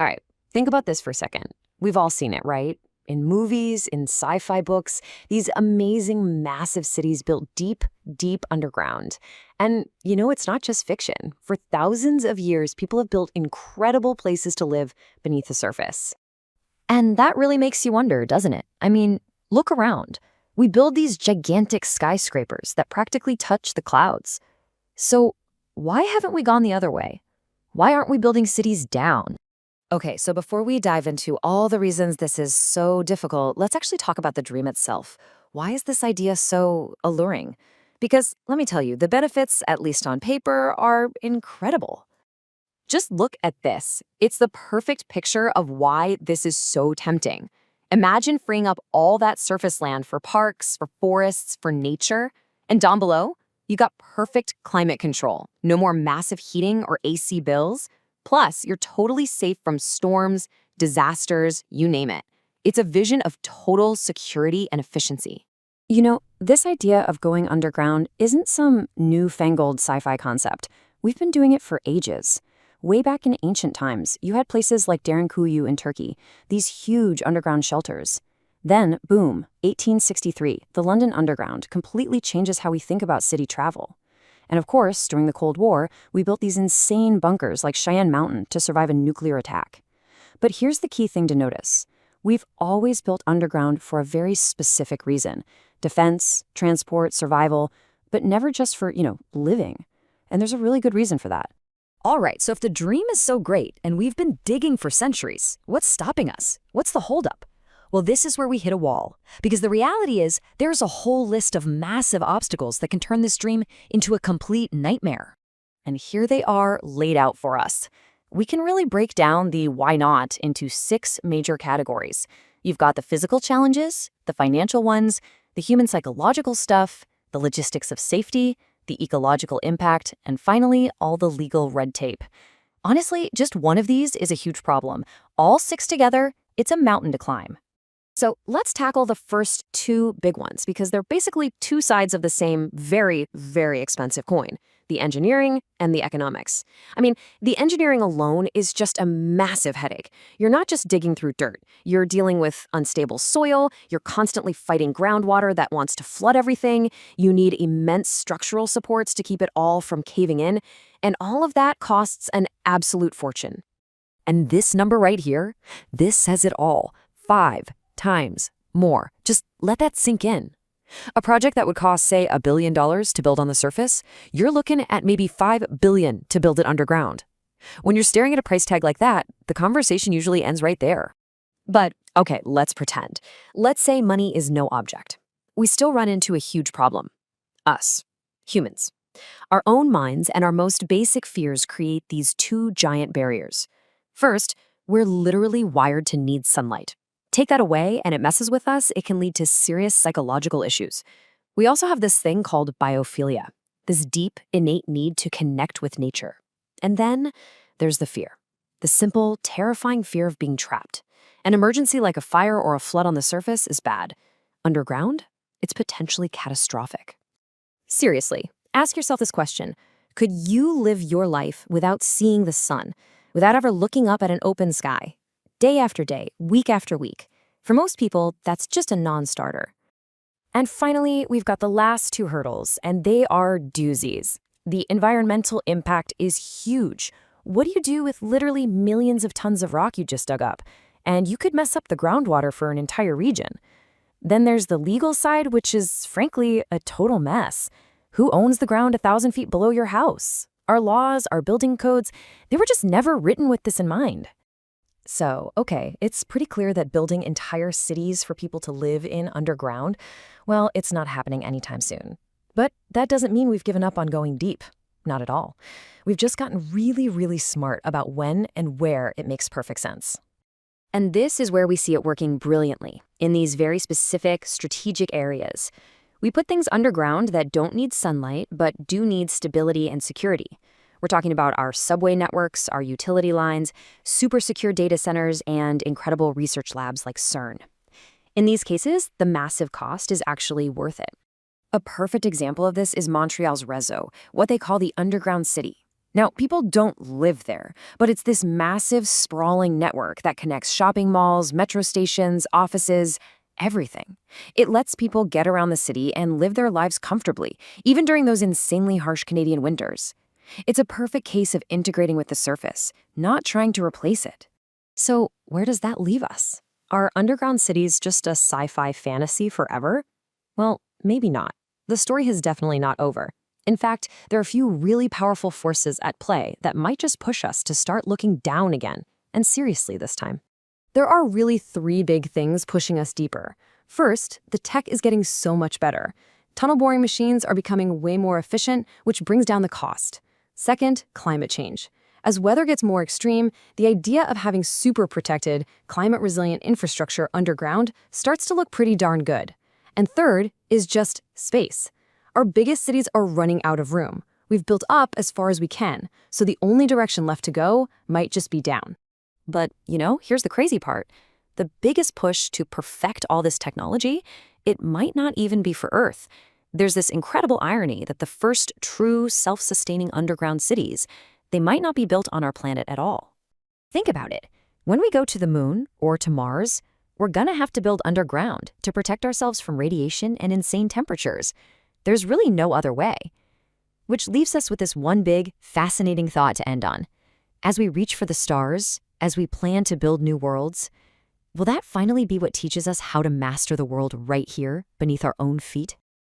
All right, think about this for a second. We've all seen it, right? In movies, in sci-fi books, these amazing, massive cities built deep, deep underground. And, it's not just fiction. For thousands of years, people have built incredible places to live beneath the surface. And that really makes you wonder, doesn't it? I mean, look around. We build these gigantic skyscrapers that practically touch the clouds. So why haven't we gone the other way? Why aren't we building cities down? Okay, so before we dive into all the reasons this is so difficult, let's actually talk about the dream itself. Why is this idea so alluring? Because let me tell you, the benefits, at least on paper, are incredible. Just look at this. It's the perfect picture of why this is so tempting. Imagine freeing up all that surface land for parks, for forests, for nature. And down below, you got perfect climate control. No more massive heating or AC bills. Plus, you're totally safe from storms, disasters, you name it. It's a vision of total security and efficiency. This idea of going underground isn't some newfangled sci-fi concept. We've been doing it for ages. Way back in ancient times, you had places like Derinkuyu in Turkey, these huge underground shelters. Then, boom, 1863, the London Underground completely changes how we think about city travel. And of course, during the Cold War, we built these insane bunkers like Cheyenne Mountain to survive a nuclear attack. But here's the key thing to notice. We've always built underground for a very specific reason. Defense, transport, survival, but never just for, living. And there's a really good reason for that. All right, so if the dream is so great and we've been digging for centuries, what's stopping us? What's the holdup? Well, this is where we hit a wall. Because the reality is, there's a whole list of massive obstacles that can turn this dream into a complete nightmare. And here they are laid out for us. We can really break down the why not into 6 major categories. You've got the physical challenges, the financial ones, the human psychological stuff, the logistics of safety, the ecological impact, and finally, all the legal red tape. Honestly, just one of these is a huge problem. All 6 together, it's a mountain to climb. So let's tackle the first 2 big ones because they're basically 2 sides of the same very, very expensive coin, the engineering and the economics. I mean, the engineering alone is just a massive headache. You're not just digging through dirt. You're dealing with unstable soil. You're constantly fighting groundwater that wants to flood everything. You need immense structural supports to keep it all from caving in. And all of that costs an absolute fortune. And this number right here, this says it all. 5 times more. Just let that sink in. A project that would cost, say, $1 billion to build on the surface, you're looking at maybe $5 billion to build it underground. When you're staring at a price tag like that, the conversation usually ends right there. But, okay, let's pretend. Let's say money is no object. We still run into a huge problem. Us, humans. Our own minds and our most basic fears create these 2 giant barriers. First, we're literally wired to need sunlight. Take that away and it messes with us, it can lead to serious psychological issues. We also have this thing called biophilia, this deep, innate need to connect with nature. And then there's the fear, the simple, terrifying fear of being trapped. An emergency like a fire or a flood on the surface is bad. Underground, it's potentially catastrophic. Seriously, ask yourself this question. Could you live your life without seeing the sun, without ever looking up at an open sky? Day after day, week after week. For most people, that's just a non-starter. And finally, we've got the last 2 hurdles, and they are doozies. The environmental impact is huge. What do you do with literally millions of tons of rock you just dug up? And you could mess up the groundwater for an entire region. Then there's the legal side, which is, frankly, a total mess. Who owns the ground 1,000 feet below your house? Our laws, our building codes, they were just never written with this in mind. So, okay, it's pretty clear that building entire cities for people to live in underground, well, it's not happening anytime soon. But that doesn't mean we've given up on going deep. Not at all. We've just gotten really, really smart about when and where it makes perfect sense. And this is where we see it working brilliantly, in these very specific, strategic areas. We put things underground that don't need sunlight, but do need stability and security. We're talking about our subway networks, our utility lines, super secure data centers, and incredible research labs like CERN. In these cases, the massive cost is actually worth it. A perfect example of this is Montreal's Réseau, what they call the underground city. Now, people don't live there, but it's this massive, sprawling network that connects shopping malls, metro stations, offices, everything. It lets people get around the city and live their lives comfortably, even during those insanely harsh Canadian winters. It's a perfect case of integrating with the surface, not trying to replace it. So, where does that leave us? Are underground cities just a sci-fi fantasy forever? Well, maybe not. The story is definitely not over. In fact, there are a few really powerful forces at play that might just push us to start looking down again, and seriously this time. There are really three big things pushing us deeper. First, the tech is getting so much better. Tunnel boring machines are becoming way more efficient, which brings down the cost. Second, climate change. As weather gets more extreme, the idea of having super protected, climate-resilient infrastructure underground starts to look pretty darn good. And third is just space. Our biggest cities are running out of room. We've built up as far as we can, so the only direction left to go might just be down. But, here's the crazy part. The biggest push to perfect all this technology, it might not even be for Earth. There's this incredible irony that the first true self-sustaining underground cities, they might not be built on our planet at all. Think about it. When we go to the moon or to Mars, we're gonna have to build underground to protect ourselves from radiation and insane temperatures. There's really no other way. Which leaves us with this one big, fascinating thought to end on. As we reach for the stars, as we plan to build new worlds, will that finally be what teaches us how to master the world right here, beneath our own feet?